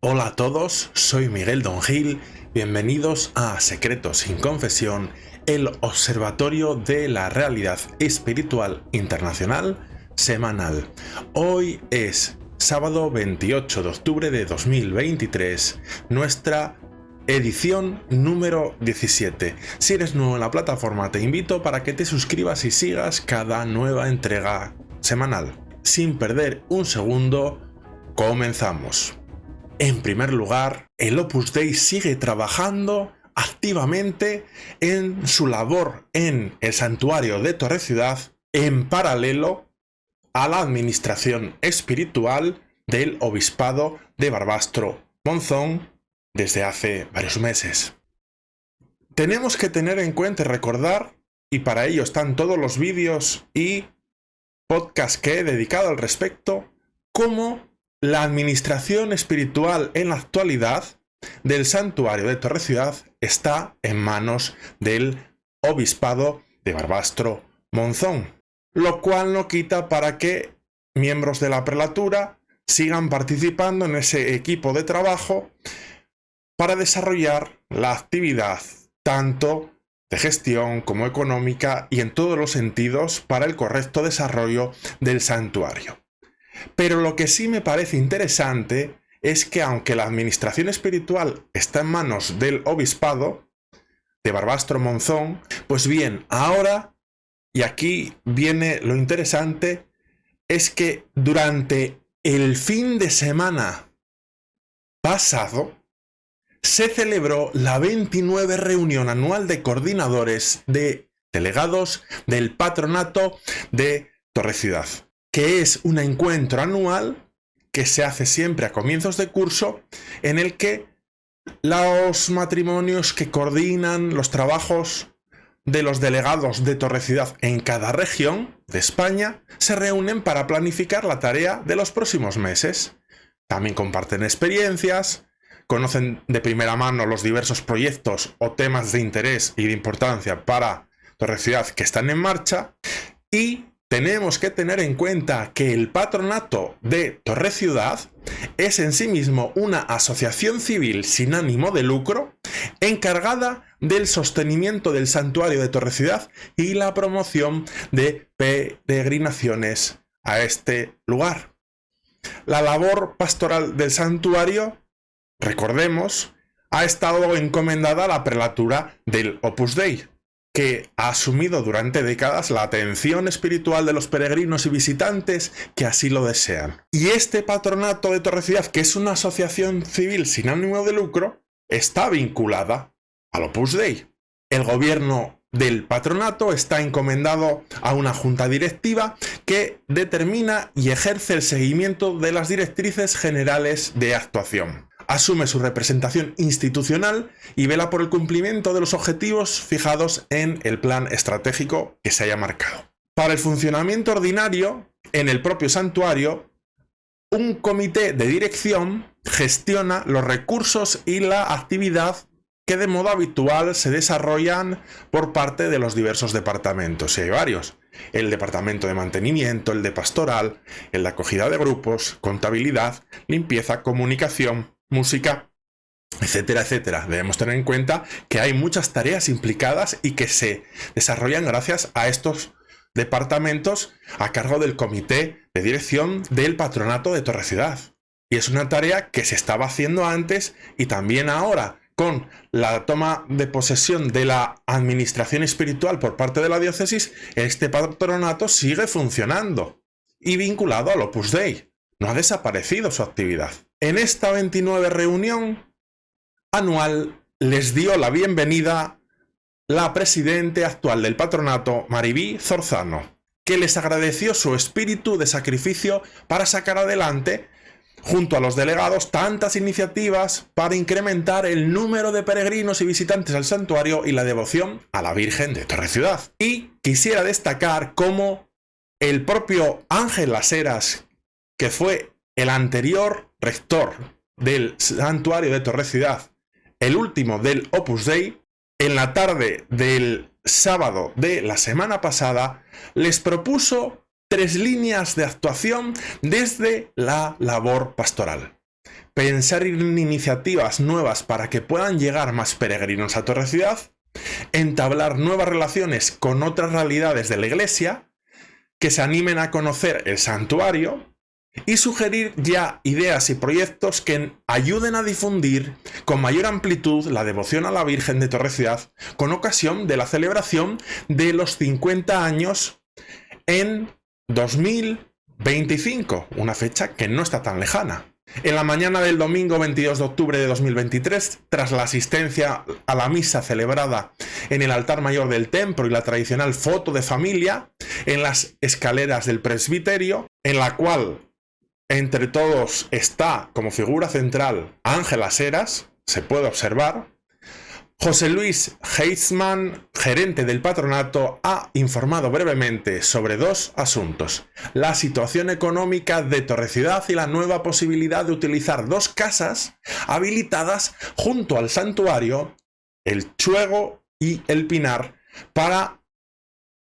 Hola a todos, soy Miguel Don Gil, bienvenidos a Secretos sin Confesión, el observatorio de la realidad espiritual internacional semanal. Hoy es sábado 28 de octubre de 2023, nuestra edición número 17. Si eres nuevo en la plataforma, te invito para que te suscribas y sigas cada nueva entrega semanal. Sin perder un segundo, comenzamos. En primer lugar, el Opus Dei sigue trabajando activamente en su labor en el santuario de Torre Ciudad en paralelo a la administración espiritual del Obispado de Barbastro-Monzón desde hace varios meses. Tenemos que tener en cuenta y recordar, y para ello están todos los vídeos y podcasts que he dedicado al respecto, cómo la administración espiritual en la actualidad del santuario de Torre Ciudad está en manos del Obispado de Barbastro-Monzón, lo cual no quita para que miembros de la prelatura sigan participando en ese equipo de trabajo para desarrollar la actividad tanto de gestión como económica y en todos los sentidos para el correcto desarrollo del santuario. Pero lo que sí me parece interesante es que aunque la administración espiritual está en manos del Obispado de Barbastro-Monzón, pues bien, ahora, y aquí viene lo interesante, es que durante el fin de semana pasado se celebró la 29 reunión anual de coordinadores de delegados del Patronato de Torre Ciudad, que es un encuentro anual que se hace siempre a comienzos de curso, en el que los matrimonios que coordinan los trabajos de los delegados de Torre Ciudad en cada región de España se reúnen para planificar la tarea de los próximos meses. También comparten experiencias, conocen de primera mano los diversos proyectos o temas de interés y de importancia para Torre Ciudad que están en marcha, y tenemos que tener en cuenta que el Patronato de Torre Ciudad es en sí mismo una asociación civil sin ánimo de lucro encargada del sostenimiento del santuario de Torre Ciudad y la promoción de peregrinaciones a este lugar. La labor pastoral del santuario, recordemos, ha estado encomendada a la prelatura del Opus Dei, que ha asumido durante décadas la atención espiritual de los peregrinos y visitantes que así lo desean. Y este Patronato de Torre Ciudad, que es una asociación civil sin ánimo de lucro, está vinculada al Opus Dei. El gobierno del patronato está encomendado a una junta directiva que determina y ejerce el seguimiento de las directrices generales de actuación. Asume su representación institucional y vela por el cumplimiento de los objetivos fijados en el plan estratégico que se haya marcado. Para el funcionamiento ordinario, en el propio santuario, un comité de dirección gestiona los recursos y la actividad que de modo habitual se desarrollan por parte de los diversos departamentos. Y hay varios: el departamento de mantenimiento, el de pastoral, el de acogida de grupos, contabilidad, limpieza, comunicación, música, etcétera, etcétera. Debemos tener en cuenta que hay muchas tareas implicadas y que se desarrollan gracias a estos departamentos a cargo del comité de dirección del Patronato de Torre Ciudad. Y es una tarea que se estaba haciendo antes y también ahora, con la toma de posesión de la administración espiritual por parte de la diócesis. Este patronato sigue funcionando y vinculado al Opus Dei. No ha desaparecido su actividad. En esta 29 reunión anual les dio la bienvenida la presidente actual del patronato, Maribí Zorzano, que les agradeció su espíritu de sacrificio para sacar adelante, junto a los delegados, tantas iniciativas para incrementar el número de peregrinos y visitantes al santuario y la devoción a la Virgen de Torre Ciudad. Y quisiera destacar cómo el propio Ángel Las Heras, que fue el anterior rector del santuario de Torre Ciudad, el último del Opus Dei, en la tarde del sábado de la semana pasada, les propuso 3 líneas de actuación desde la labor pastoral. pensar en iniciativas nuevas para que puedan llegar más peregrinos a Torre Ciudad, entablar nuevas relaciones con otras realidades de la Iglesia, que se animen a conocer el santuario y sugerir ya ideas y proyectos que ayuden a difundir con mayor amplitud la devoción a la Virgen de Torre Ciudad con ocasión de la celebración de los 50 años en 2025, una fecha que no está tan lejana. En la mañana del domingo 22 de octubre de 2023, tras la asistencia a la misa celebrada en el altar mayor del templo y la tradicional foto de familia en las escaleras del presbiterio, en la cual entre todos está como figura central Ángela Seras, se puede observar, José Luis Heitzman, gerente del patronato, ha informado brevemente sobre dos asuntos: la situación económica de Torre Ciudad y la nueva posibilidad de utilizar dos casas habilitadas junto al santuario, el Chuego y el Pinar, para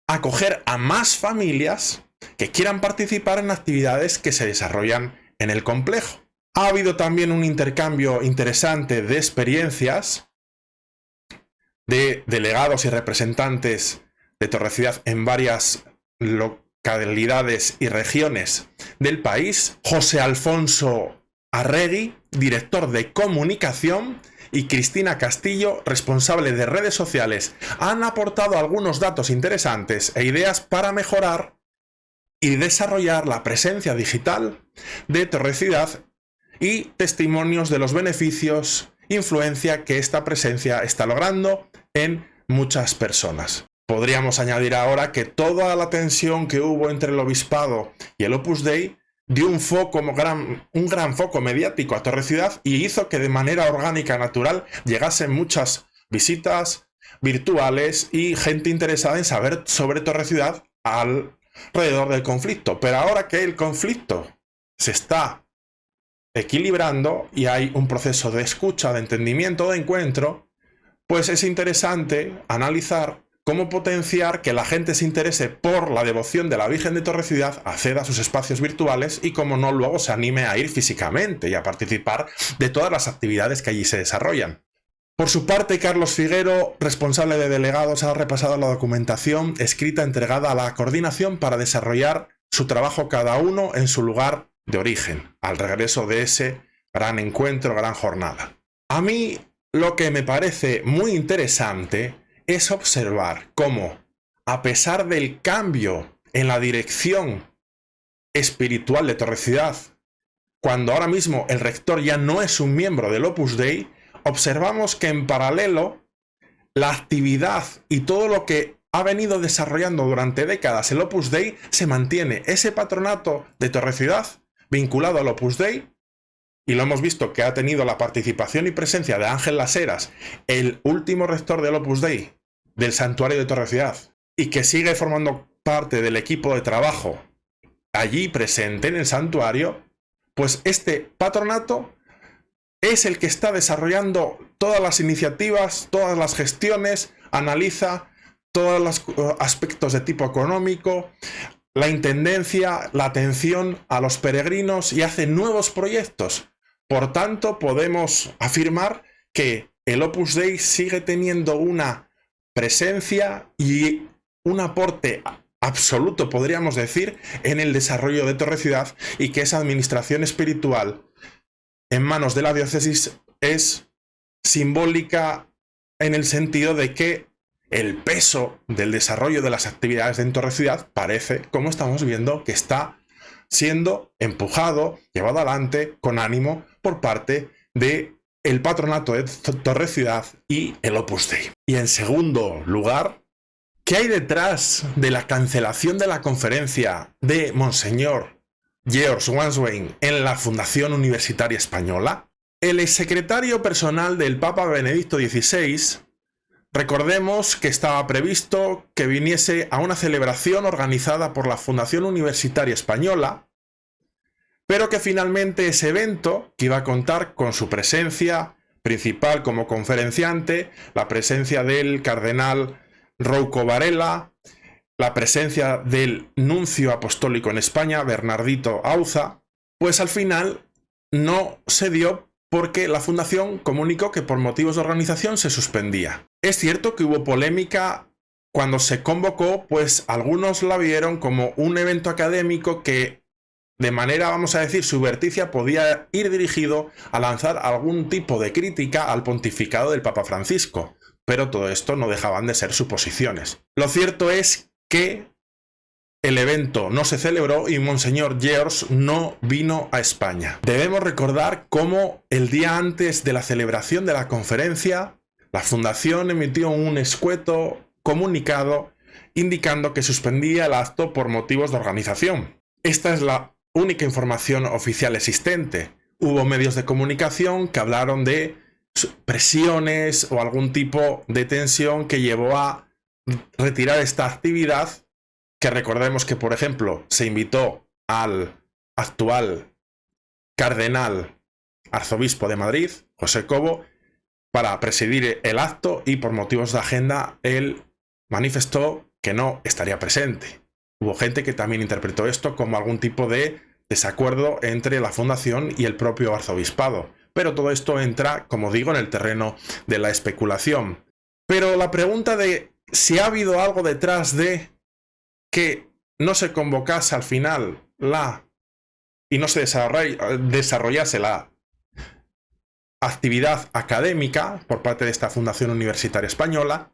acoger a más familias que quieran participar en actividades que se desarrollan en el complejo. Ha habido también un intercambio interesante de experiencias de delegados y representantes de Torre Ciudad en varias localidades y regiones del país. José Alfonso Arregui, director de comunicación, y Cristina Castillo, responsable de redes sociales, han aportado algunos datos interesantes e ideas para mejorar y desarrollar la presencia digital de Torre Ciudad y testimonios de los beneficios, influencia que esta presencia está logrando en muchas personas. Podríamos añadir ahora que toda la tensión que hubo entre el obispado y el Opus Dei dio un gran foco mediático a Torre Ciudad y hizo que de manera orgánica, natural, llegasen muchas visitas virtuales y gente interesada en saber sobre Torre Ciudad alrededor del conflicto. Pero ahora que el conflicto se está equilibrando y hay un proceso de escucha, de entendimiento, de encuentro, pues es interesante analizar cómo potenciar que la gente se interese por la devoción de la Virgen de Torre Ciudad, acceda a sus espacios virtuales y, como no, luego se anime a ir físicamente y a participar de todas las actividades que allí se desarrollan. Por su parte, Carlos Figuero, responsable de delegados, ha repasado la documentación escrita entregada a la coordinación para desarrollar su trabajo cada uno en su lugar de origen, al regreso de ese gran encuentro, gran jornada. A mí lo que me parece muy interesante es observar cómo, a pesar del cambio en la dirección espiritual de Torre Ciudad, cuando ahora mismo el rector ya no es un miembro del Opus Dei, observamos que en paralelo la actividad y todo lo que ha venido desarrollando durante décadas el Opus Dei se mantiene. Ese patronato de Torre Ciudad vinculado al Opus Dei, y lo hemos visto que ha tenido la participación y presencia de Ángel Las Heras, el último rector del Opus Dei del santuario de Torre Ciudad, y que sigue formando parte del equipo de trabajo allí presente en el santuario, pues este patronato es el que está desarrollando todas las iniciativas, todas las gestiones, analiza todos los aspectos de tipo económico, la intendencia, la atención a los peregrinos, y hace nuevos proyectos. Por tanto, podemos afirmar que el Opus Dei sigue teniendo una presencia y un aporte absoluto, podríamos decir, en el desarrollo de Torre Ciudad, y que esa administración espiritual en manos de la diócesis es simbólica en el sentido de que el peso del desarrollo de las actividades en Torre Ciudad parece, como estamos viendo, que está siendo empujado, llevado adelante con ánimo por parte de el patronato de Torre Ciudad y el Opus Dei. Y en segundo lugar, ¿qué hay detrás de la cancelación de la conferencia de Monseñor George Wanswain en la Fundación Universitaria Española? El exsecretario personal del Papa Benedicto XVI, recordemos que estaba previsto que viniese a una celebración organizada por la Fundación Universitaria Española, pero que finalmente ese evento, que iba a contar con su presencia principal como conferenciante, la presencia del cardenal Rouco Varela, la presencia del nuncio apostólico en España, Bernardito Auza, pues al final no se dio porque la fundación comunicó que por motivos de organización se suspendía. Es cierto que hubo polémica cuando se convocó, pues algunos la vieron como un evento académico que de manera, vamos a decir, suberticia podía ir dirigido a lanzar algún tipo de crítica al pontificado del Papa Francisco, pero todo esto no dejaban de ser suposiciones. Lo cierto es que el evento no se celebró y Monseñor George no vino a España. Debemos recordar cómo el día antes de la celebración de la conferencia, la Fundación emitió un escueto comunicado indicando que suspendía el acto por motivos de organización. Esta es la única información oficial existente. Hubo medios de comunicación que hablaron de presiones o algún tipo de tensión que llevó a retirar esta actividad, que recordemos que, por ejemplo, se invitó al actual cardenal arzobispo de Madrid, José Cobo, para presidir el acto y por motivos de agenda él manifestó que no estaría presente. Hubo gente que también interpretó esto como algún tipo de desacuerdo entre la fundación y el propio arzobispado. Pero todo esto entra, como digo, en el terreno de la especulación. Pero la pregunta de si ha habido algo detrás de que no se convocase al final y no se desarrollase la actividad académica por parte de esta Fundación Universitaria Española,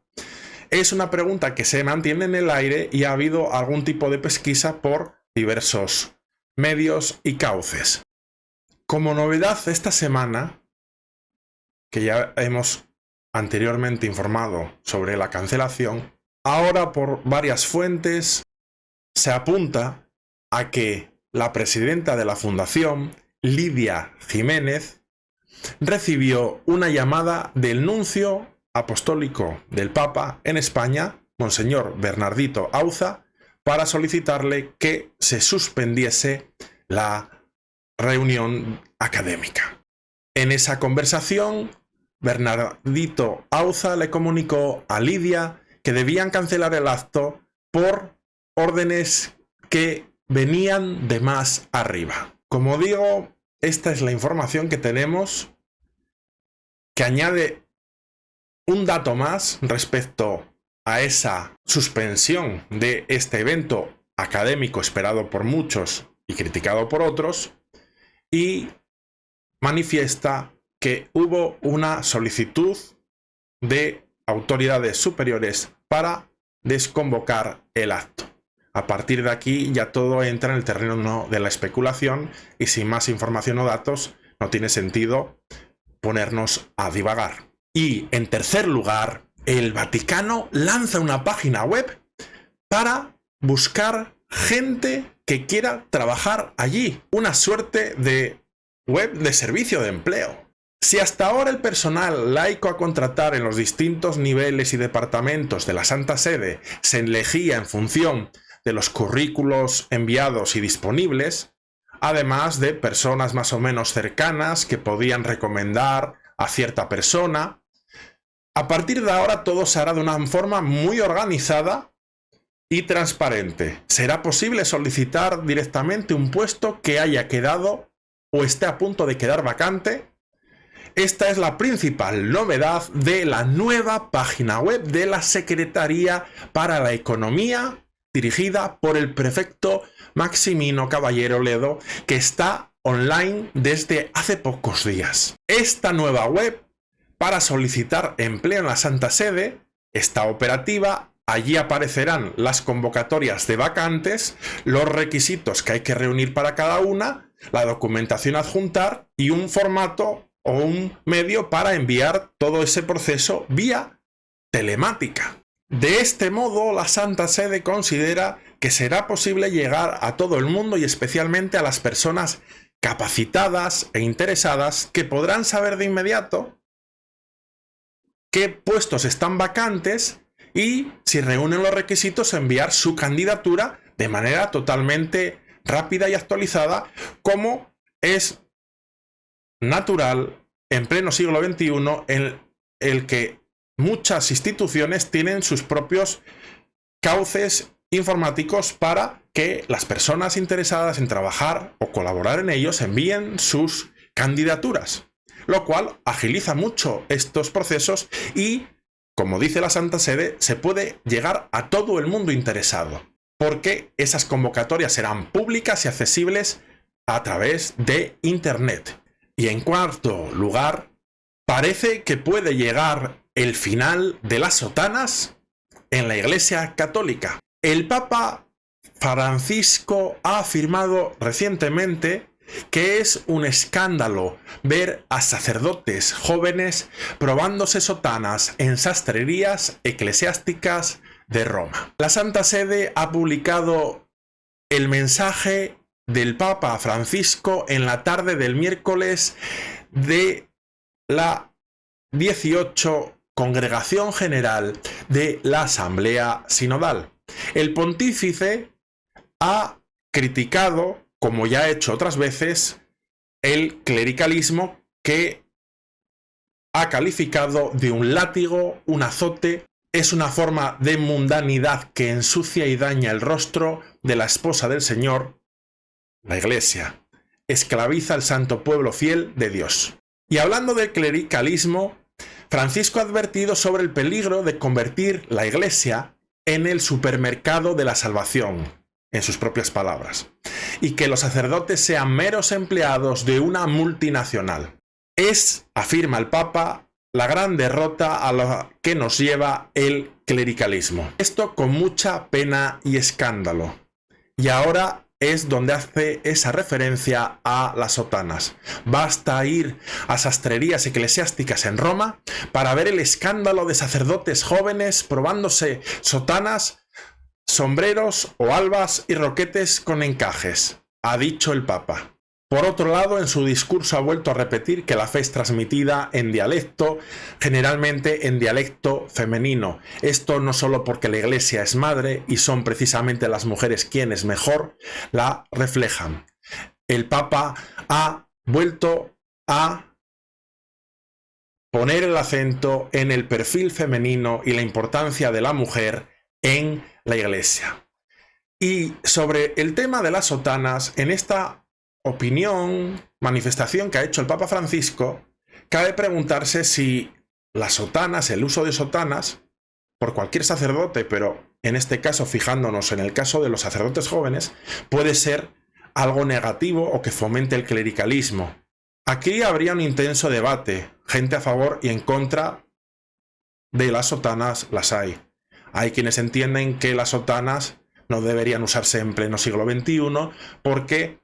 es una pregunta que se mantiene en el aire y ha habido algún tipo de pesquisa por diversos medios y cauces. Como novedad esta semana, que ya hemos anteriormente informado sobre la cancelación, ahora por varias fuentes se apunta a que la presidenta de la Fundación, Lidia Jiménez, recibió una llamada del nuncio apostólico del Papa en España, Monseñor Bernardito Auza, para solicitarle que se suspendiese la reunión académica. En esa conversación, Bernardito Auza le comunicó a Lidia que debían cancelar el acto por órdenes que venían de más arriba. Como digo, esta es la información que tenemos, que añade un dato más respecto a esa suspensión de este evento académico esperado por muchos y criticado por otros, y manifiesta que hubo una solicitud de autoridades superiores para desconvocar el acto. A partir de aquí ya todo entra en el terreno de la especulación y sin más información o datos no tiene sentido ponernos a divagar. Y en tercer lugar, el Vaticano lanza una página web para buscar gente que quiera trabajar allí. Una suerte de web de servicio de empleo. Si hasta ahora el personal laico a contratar en los distintos niveles y departamentos de la Santa Sede se elegía en función de los currículos enviados y disponibles, además de personas más o menos cercanas que podían recomendar a cierta persona, a partir de ahora todo se hará de una forma muy organizada y transparente. Será posible solicitar directamente un puesto que haya quedado o esté a punto de quedar vacante. Esta es la principal novedad de la nueva página web de la Secretaría para la Economía, dirigida por el prefecto Maximino Caballero Ledo, que está online desde hace pocos días. Esta nueva web para solicitar empleo en la Santa Sede está operativa. Allí aparecerán las convocatorias de vacantes, los requisitos que hay que reunir para cada una, la documentación a adjuntar y un formato o un medio para enviar todo ese proceso vía telemática. De este modo, la Santa Sede considera que será posible llegar a todo el mundo y especialmente a las personas capacitadas e interesadas que podrán saber de inmediato qué puestos están vacantes y, si reúnen los requisitos, enviar su candidatura de manera totalmente rápida y actualizada, como es natural en pleno siglo XXI, en el que muchas instituciones tienen sus propios cauces informáticos para que las personas interesadas en trabajar o colaborar en ellos envíen sus candidaturas. lo cual agiliza mucho estos procesos y, como dice la Santa Sede, se puede llegar a todo el mundo interesado, porque esas convocatorias serán públicas y accesibles a través de Internet. Y en cuarto lugar, parece que puede llegar el final de las sotanas en la Iglesia Católica. El Papa Francisco ha afirmado recientemente que es un escándalo ver a sacerdotes jóvenes probándose sotanas en sastrerías eclesiásticas de Roma. La Santa Sede ha publicado el mensaje del Papa Francisco en la tarde del miércoles de la 18 Congregación General de la Asamblea Sinodal. El pontífice ha criticado, como ya ha hecho otras veces, el clericalismo, que ha calificado de un látigo, un azote. Es una forma de mundanidad que ensucia y daña el rostro de la esposa del Señor, la Iglesia. Esclaviza al santo pueblo fiel de Dios. Y hablando del clericalismo, Francisco ha advertido sobre el peligro de convertir la Iglesia en el supermercado de la salvación, en sus propias palabras, y que los sacerdotes sean meros empleados de una multinacional. Es, afirma el Papa, la gran derrota a la que nos lleva el clericalismo. Esto con mucha pena y escándalo. Y ahora es donde hace esa referencia a las sotanas. Basta ir a sastrerías eclesiásticas en Roma para ver el escándalo de sacerdotes jóvenes probándose sotanas, sombreros o albas y roquetes con encajes, ha dicho el Papa. Por otro lado, en su discurso ha vuelto a repetir que la fe es transmitida en dialecto, generalmente en dialecto femenino. Esto no solo porque la Iglesia es madre y son precisamente las mujeres quienes mejor la reflejan. El Papa ha vuelto a poner el acento en el perfil femenino y la importancia de la mujer en la Iglesia. Y sobre el tema de las sotanas, en esta opinión, manifestación que ha hecho el Papa Francisco, cabe preguntarse si las sotanas, el uso de sotanas, por cualquier sacerdote, pero en este caso fijándonos en el caso de los sacerdotes jóvenes, puede ser algo negativo o que fomente el clericalismo. Aquí habría un intenso debate, gente a favor y en contra de las sotanas las hay. Hay quienes entienden que las sotanas no deberían usarse en pleno siglo XXI porque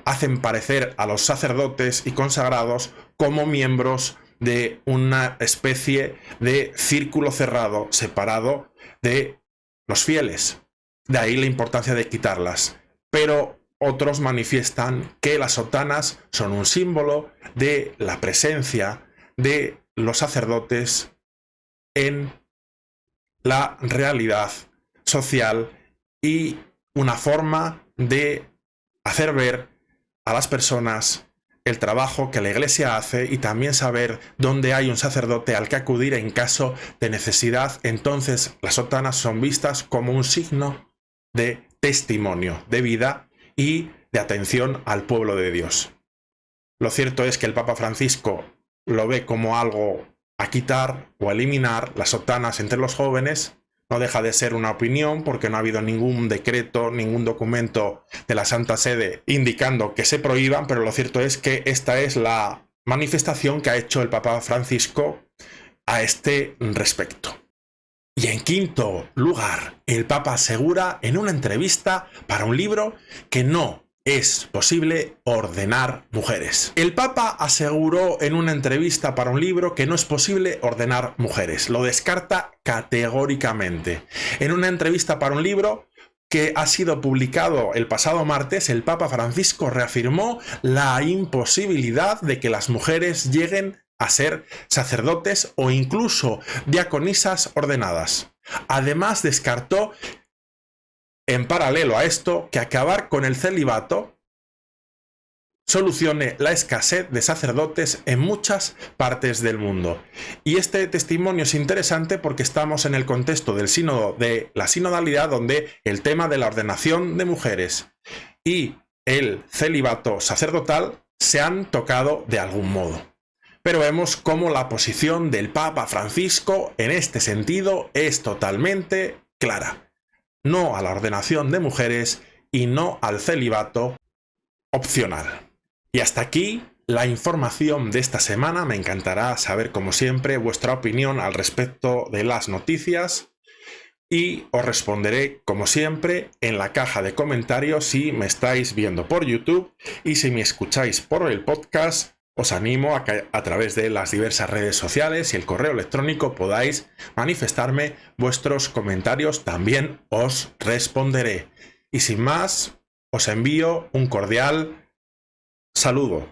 hacen parecer a los sacerdotes y consagrados como miembros de una especie de círculo cerrado, separado de los fieles. De ahí la importancia de quitarlas. Pero otros manifiestan que las sotanas son un símbolo de la presencia de los sacerdotes en la realidad social y una forma de hacer ver a las personas el trabajo que la Iglesia hace y también saber dónde hay un sacerdote al que acudir en caso de necesidad. Entonces las sotanas son vistas como un signo de testimonio, de vida y de atención al pueblo de Dios. Lo cierto es que el Papa Francisco lo ve como algo a quitar o a eliminar, las sotanas entre los jóvenes. No deja de ser una opinión porque no ha habido ningún decreto, ningún documento de la Santa Sede indicando que se prohíban, pero lo cierto es que esta es la manifestación que ha hecho el Papa Francisco a este respecto. Y en quinto lugar, el Papa asegura en una entrevista para un libro que no es posible ordenar mujeres. El Papa aseguró en una entrevista para un libro que no es posible ordenar mujeres. Lo descarta categóricamente. En una entrevista para un libro que ha sido publicado el pasado martes, el Papa Francisco reafirmó la imposibilidad de que las mujeres lleguen a ser sacerdotes o incluso diaconisas ordenadas. Además, descartó en paralelo a esto, que acabar con el celibato solucione la escasez de sacerdotes en muchas partes del mundo. Y este testimonio es interesante porque estamos en el contexto del sínodo, de la sinodalidad, donde el tema de la ordenación de mujeres y el celibato sacerdotal se han tocado de algún modo. Pero vemos cómo la posición del Papa Francisco en este sentido es totalmente clara. No a la ordenación de mujeres y no al celibato opcional. Y hasta aquí la información de esta semana. Me encantará saber, como siempre, vuestra opinión al respecto de las noticias y os responderé, como siempre, en la caja de comentarios si me estáis viendo por YouTube, y si me escucháis por el podcast, os animo a que a través de las diversas redes sociales y el correo electrónico podáis manifestarme vuestros comentarios. También os responderé. Y sin más, os envío un cordial saludo.